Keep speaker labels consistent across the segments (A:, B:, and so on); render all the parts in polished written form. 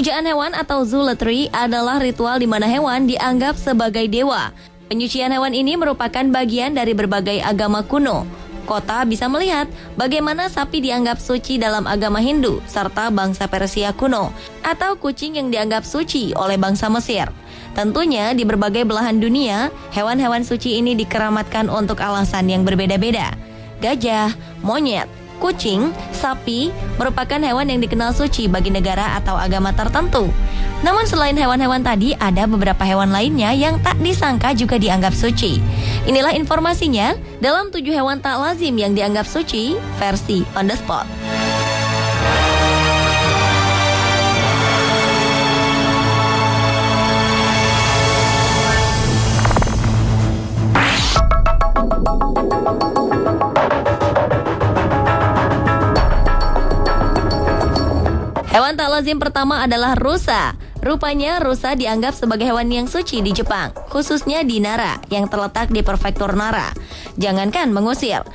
A: Pemujaan hewan atau zulatry adalah ritual di mana hewan dianggap sebagai dewa. Penyucian hewan ini merupakan bagian dari berbagai agama kuno. Kota bisa melihat bagaimana sapi dianggap suci dalam agama Hindu serta bangsa Persia kuno, atau kucing yang dianggap suci oleh bangsa Mesir. Tentunya di berbagai belahan dunia, hewan-hewan suci ini dikeramatkan untuk alasan yang berbeda-beda. Gajah, monyet, kucing, sapi merupakan hewan yang dikenal suci bagi negara atau agama tertentu. Namun selain hewan-hewan tadi, ada beberapa hewan lainnya yang tak disangka juga dianggap suci. Inilah informasinya dalam 7 hewan tak lazim yang dianggap suci versi On The Spot. Hewan tak lazim pertama adalah rusa. Rupanya rusa dianggap sebagai hewan yang suci di Jepang, khususnya di Nara yang terletak di prefektur Nara. Jangankan mengusir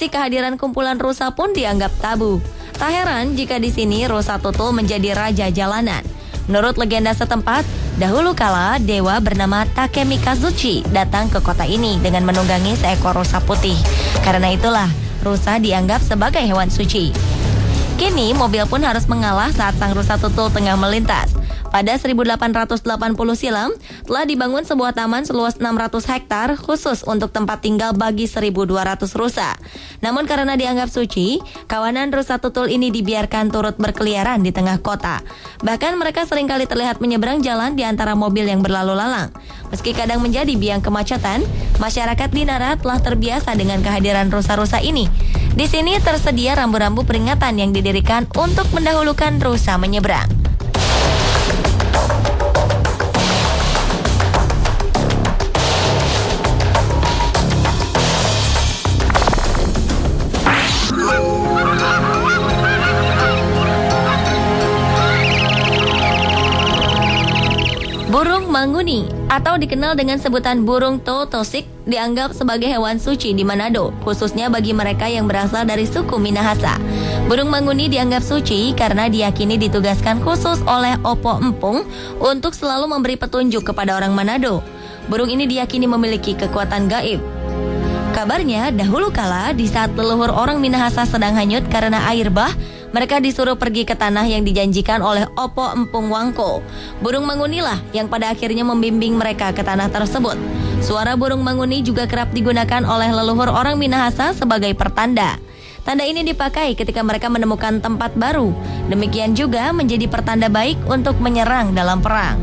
A: kehadiran kumpulan rusa pun dianggap tabu. Tak heran jika di sini rusa tutul menjadi raja jalanan. Menurut legenda setempat, dahulu kala dewa bernama Takemikazuchi datang ke kota ini dengan menunggangi seekor rusa putih. Karena itulah rusa dianggap sebagai hewan suci. Kini mobil pun harus mengalah saat sang rusa tutul tengah melintas. Pada 1880 silam, telah dibangun sebuah taman seluas 600 hektar khusus untuk tempat tinggal bagi 1.200 rusa. Namun karena dianggap suci, kawanan rusa tutul ini dibiarkan turut berkeliaran di tengah kota. Bahkan mereka seringkali terlihat menyeberang jalan di antara mobil yang berlalu lalang. Meski kadang menjadi biang kemacetan, masyarakat di Nara telah terbiasa dengan kehadiran rusa-rusa ini. Di sini tersedia rambu-rambu peringatan yang didirikan untuk mendahulukan rusa menyeberang. Burung manguni atau dikenal dengan sebutan burung totosik dianggap sebagai hewan suci di Manado, khususnya bagi mereka yang berasal dari suku Minahasa. Burung manguni dianggap suci karena diyakini ditugaskan khusus oleh Opo Empung untuk selalu memberi petunjuk kepada orang Manado. Burung ini diyakini memiliki kekuatan gaib. Kabarnya dahulu kala di saat leluhur orang Minahasa sedang hanyut karena air bah, mereka disuruh pergi ke tanah yang dijanjikan oleh Opo Empung Wangko. Burung mangunilah yang pada akhirnya membimbing mereka ke tanah tersebut. Suara burung manguni juga kerap digunakan oleh leluhur orang Minahasa sebagai pertanda. Tanda ini dipakai ketika mereka menemukan tempat baru. Demikian juga menjadi pertanda baik untuk menyerang dalam perang.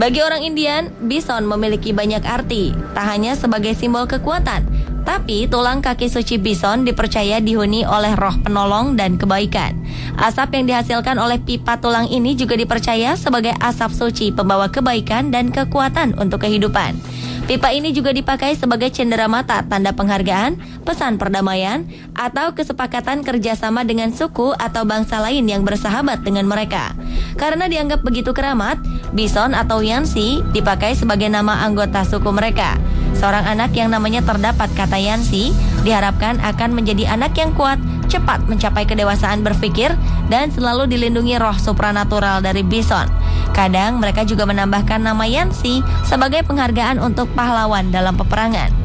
A: Bagi orang Indian, bison memiliki banyak arti, tak hanya sebagai simbol kekuatan, tapi tulang kaki suci bison dipercaya dihuni oleh roh penolong dan kebaikan. Asap yang dihasilkan oleh pipa tulang ini juga dipercaya sebagai asap suci pembawa kebaikan dan kekuatan untuk kehidupan. Pipa ini juga dipakai sebagai cenderamata tanda penghargaan, pesan perdamaian, atau kesepakatan kerjasama dengan suku atau bangsa lain yang bersahabat dengan mereka. Karena dianggap begitu keramat, bison atau Yansi dipakai sebagai nama anggota suku mereka. Seorang anak yang namanya terdapat kata Yansi diharapkan akan menjadi anak yang kuat, cepat mencapai kedewasaan berpikir, dan selalu dilindungi roh supranatural dari bison. Kadang mereka juga menambahkan nama Yansi sebagai penghargaan untuk pahlawan dalam peperangan.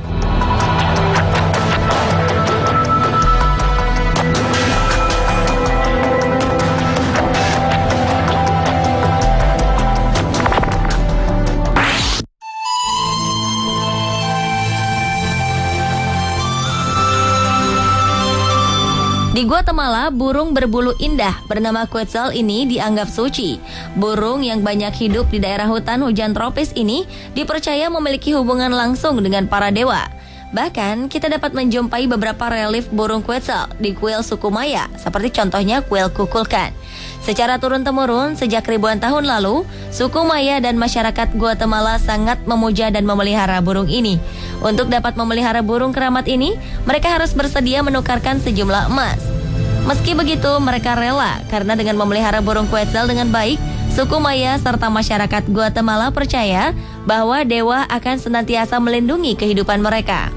A: Di Guatemala, burung berbulu indah bernama Quetzal ini dianggap suci. Burung yang banyak hidup di daerah hutan hujan tropis ini dipercaya memiliki hubungan langsung dengan para dewa. Bahkan, kita dapat menjumpai beberapa relief burung Quetzal di kuil suku Maya, seperti contohnya kuil Kukulkan. Secara turun-temurun, sejak ribuan tahun lalu, suku Maya dan masyarakat Guatemala sangat memuja dan memelihara burung ini. Untuk dapat memelihara burung keramat ini, mereka harus bersedia menukarkan sejumlah emas. Meski begitu, mereka rela karena dengan memelihara burung Quetzal dengan baik, suku Maya serta masyarakat Guatemala percaya bahwa dewa akan senantiasa melindungi kehidupan mereka.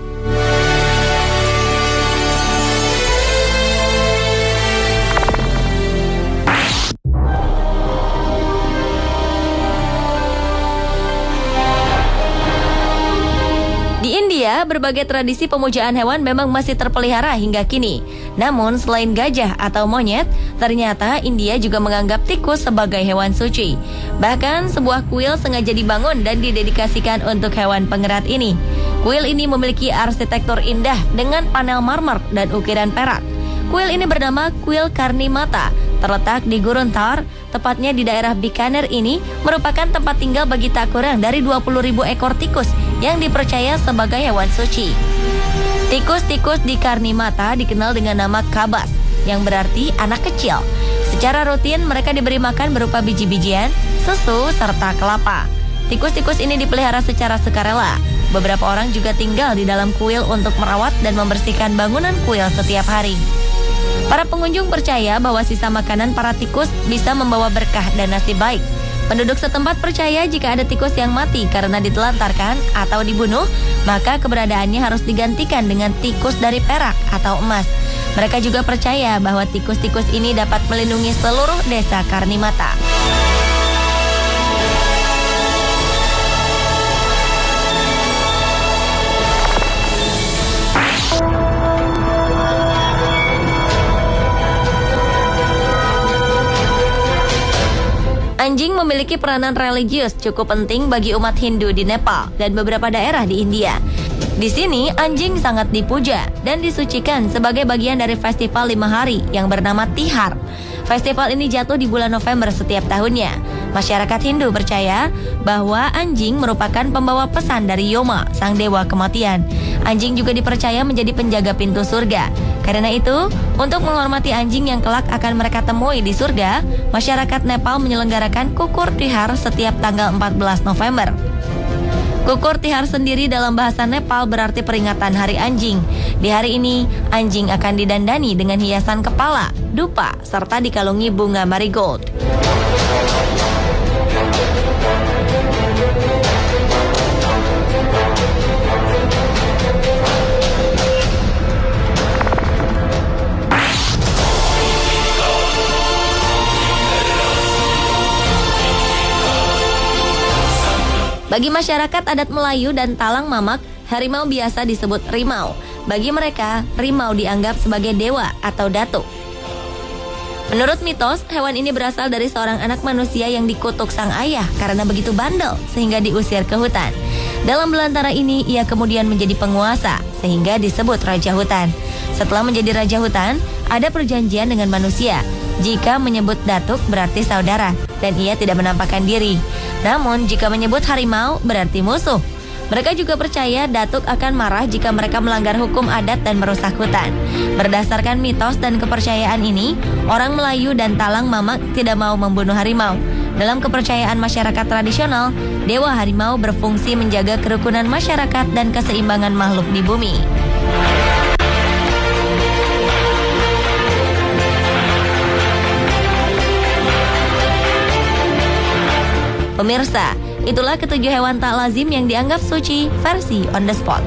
A: Di India, berbagai tradisi pemujaan hewan memang masih terpelihara hingga kini. Namun, selain gajah atau monyet, ternyata India juga menganggap tikus sebagai hewan suci. Bahkan, sebuah kuil sengaja dibangun dan didedikasikan untuk hewan pengerat ini. Kuil ini memiliki arsitektur indah dengan panel marmer dan ukiran perak. Kuil ini bernama Kuil Karnimata, terletak di Gurun Thar, tepatnya di daerah Bikaner ini, merupakan tempat tinggal bagi tak kurang dari 20.000 ekor tikus yang dipercaya sebagai hewan suci. Tikus-tikus di Karnimata dikenal dengan nama kabas, yang berarti anak kecil. Secara rutin mereka diberi makan berupa biji-bijian, susu, serta kelapa. Tikus-tikus ini dipelihara secara sukarela. Beberapa orang juga tinggal di dalam kuil untuk merawat dan membersihkan bangunan kuil setiap hari. Para pengunjung percaya bahwa sisa makanan para tikus bisa membawa berkah dan nasib baik. Penduduk setempat percaya jika ada tikus yang mati karena ditelantarkan atau dibunuh, maka keberadaannya harus digantikan dengan tikus dari perak atau emas. Mereka juga percaya bahwa tikus-tikus ini dapat melindungi seluruh desa Karnimata. Anjing memiliki peranan religius cukup penting bagi umat Hindu di Nepal dan beberapa daerah di India. Di sini, anjing sangat dipuja dan disucikan sebagai bagian dari festival 5 hari yang bernama Tihar. Festival ini jatuh di bulan November setiap tahunnya. Masyarakat Hindu percaya bahwa anjing merupakan pembawa pesan dari Yoma, sang dewa kematian. Anjing juga dipercaya menjadi penjaga pintu surga. Karena itu, untuk menghormati anjing yang kelak akan mereka temui di surga, masyarakat Nepal menyelenggarakan Kukur Tihar setiap tanggal 14 November. Kukur Tihar sendiri dalam bahasa Nepal berarti peringatan Hari Anjing. Di hari ini, anjing akan didandani dengan hiasan kepala, dupa, serta dikalungi bunga marigold. Bagi masyarakat adat Melayu dan Talang Mamak, harimau biasa disebut rimau. Bagi mereka, rimau dianggap sebagai dewa atau datuk. Menurut mitos, hewan ini berasal dari seorang anak manusia yang dikutuk sang ayah karena begitu bandel sehingga diusir ke hutan. Dalam belantara ini, ia kemudian menjadi penguasa sehingga disebut Raja Hutan. Setelah menjadi Raja Hutan, ada perjanjian dengan manusia. Jika menyebut datuk berarti saudara dan ia tidak menampakkan diri. Namun jika menyebut harimau berarti musuh. Mereka juga percaya datuk akan marah jika mereka melanggar hukum adat dan merusak hutan. Berdasarkan mitos dan kepercayaan ini, orang Melayu dan Talang Mamak tidak mau membunuh harimau. Dalam kepercayaan masyarakat tradisional, dewa harimau berfungsi menjaga kerukunan masyarakat dan keseimbangan makhluk di bumi. Pemirsa, itulah ketujuh hewan tak lazim yang dianggap suci versi on the spot.